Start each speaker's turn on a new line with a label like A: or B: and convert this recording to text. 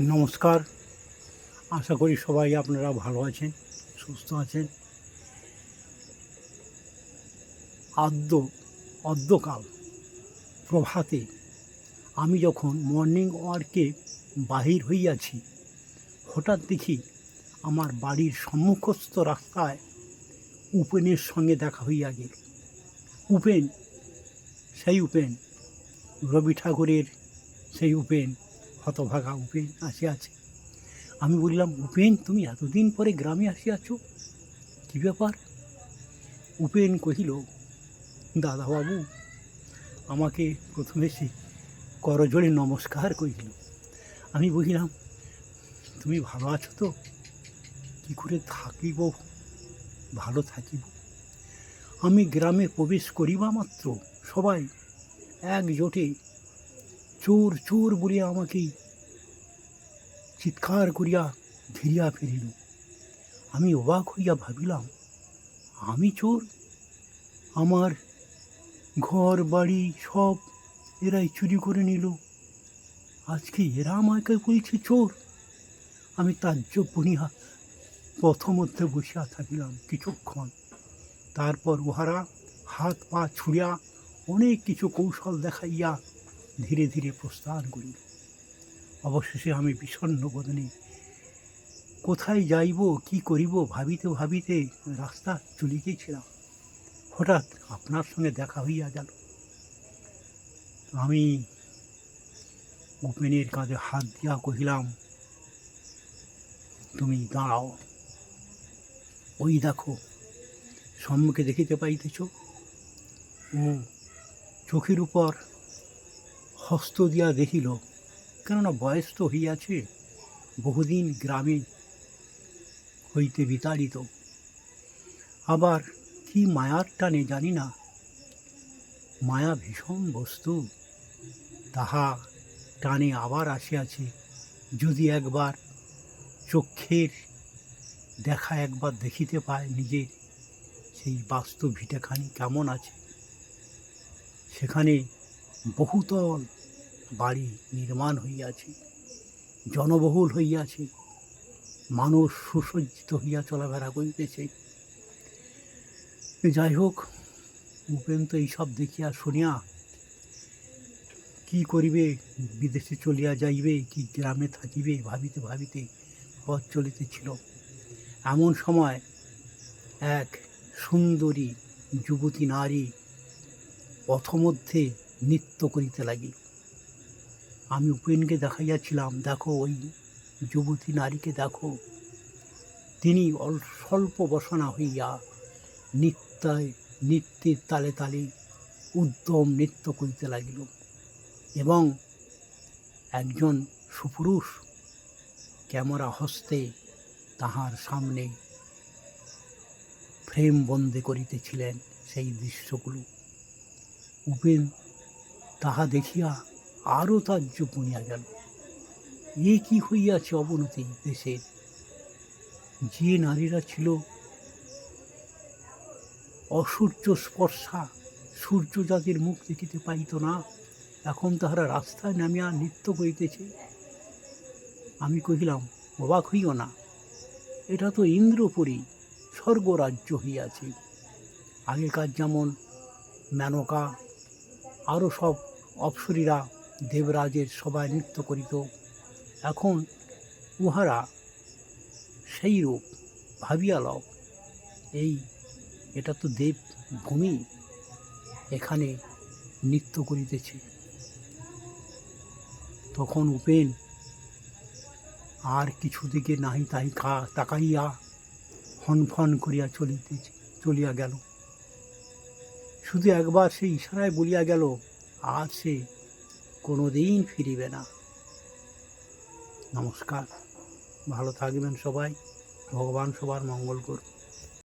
A: নমস্কার। আশা করি সবাই আপনারা ভালো আছেন, সুস্থ আছেন। অদ্যকাল প্রভাতে আমি যখন মর্নিং ওয়ার্কে বাহির হইয়াছি, হঠাৎ দেখি আমার বাড়ির সম্মুখস্থ রাস্তায় উপেনের সঙ্গে দেখা হইয়া গেল। উপেন রবি ঠাকুরের সেই উপেন, হতভাগা উপেন আসিয়াছে। আমি বললাম, উপেন, তুমি এতদিন পরে গ্রামে আসিয়াছ, কী ব্যাপার? উপেন কহিল, দাদাবাবু আমাকে প্রথমে সে করজোড়ে নমস্কার করিল। আমি বলিলাম, তুমি ভালো আছো তো? কী করে থাকিব, ভালো থাকিব। আমি গ্রামে প্রবেশ করিবা মাত্র সবাই একজোটে চোর চোর বলিয়া আমাকেই চিৎকার করিয়া ঘিরিয়া ফেলিল। আমি অবাক হইয়া ভাবিলাম, আমি চোর? আমার ঘর বাড়ি সব এরাই চুরি করে নিল, আজকে এরা আমাকে বলছে চোর? আমি তাজ্জব বনিয়া পথমধ্যে বসিয়া থাকিলাম কিছুক্ষণ। তারপর উহারা হাত পা ছুঁড়িয়া অনেক কিছু কৌশল দেখাইয়া ধীরে ধীরে প্রস্থান করিল। অবশেষে আমি বিষণ্ণ বদনে কোথায় যাইব, কি করিব ভাবিতে ভাবিতে রাস্তা চলে গিয়েছিলাম। হঠাৎ আপনার সঙ্গে দেখা হইয়া গেল। আমি উপেনের কাঁধে হাত দিয়া কহিলাম, তুমি দাঁড়াও, ওই দেখো সম্মুখে দেখিতে পাইতেছ? ও চোখের উপর হস্ত দিয়া দেখিল, কেননা বয়স তো হইয়াছে, বহুদিন গ্রামে হইতে বিতাড়িত। আবার কি মায়ার টানে জানি না, মায়া ভীষণ বস্তু, তাহা টানে আবার আসিয়াছে। যদি একবার চক্ষের দেখা একবার দেখিতে পায় নিজের সেই বাস্তব ভিটেখানি কেমন আছে, সেখানে বহুতল বাড়ি নির্মাণ হইয়াছে, জনবহুল হইয়াছে, মানুষ সুসজ্জিত হইয়া চলাফেরা করিতেছে। যাই হোক, উপেন তো এইসব দেখিয়া শুনিয়া কি করিবে, বিদেশে চলিয়া যাইবে কি গ্রামে থাকিবে ভাবিতে ভাবিতে পথ চলিতেছিল। এমন সময় এক সুন্দরী যুবতী নারী পথমধ্যে নৃত্য করিতে লাগিল। আমি উপেনকে দেখাইয়াছিলাম, দেখো ওই যুবতী নারীকে দেখো। তিনি স্বল্প বসনা হইয়া নৃত্যের তালে তালে উদ্যম নৃত্য করিতে লাগিল, এবং একজন সুপুরুষ ক্যামেরা হস্তে তাহার সামনে ফ্রেম বন্দি করিতেছিলেন সেই দৃশ্যগুলো। উপেন তাহা দেখিয়া আরও তাজ্জব বনিয়া গেল। এ কি হইয়াছে অবনতি দেশের! যে নারীরা ছিল অসূর্য স্পর্শা, সূর্য যাদের মুখ দেখিতে পাইত না, এখন তাহারা রাস্তায় নামিয়া নৃত্য করিতেছে। আমি কহিলাম, অবাক হইও না, এটা তো ইন্দ্রপুরী, স্বর্গরাজ্য হইয়াছে। আগেকার যেমন মেনকা আরও সব অপ্সরীরা দেবরাজের সভায় নৃত্য করিত, এখন উহারা সেই রূপ ভাবিয়া লও। এটা তো দেবভূমি, এখানে নৃত্য করিতেছে। তখন উপেন আর কিছু দিকে নাহি তাহি তাকাইয়া ফন করিয়া চলিয়া গেল। শুধু একবার সে ইশারায় বলিয়া গেল, আর সে কোনোদিন ফিরিবে না। নমস্কার, ভালো থাকবেন সবাই, ভগবান সবার মঙ্গল করুন।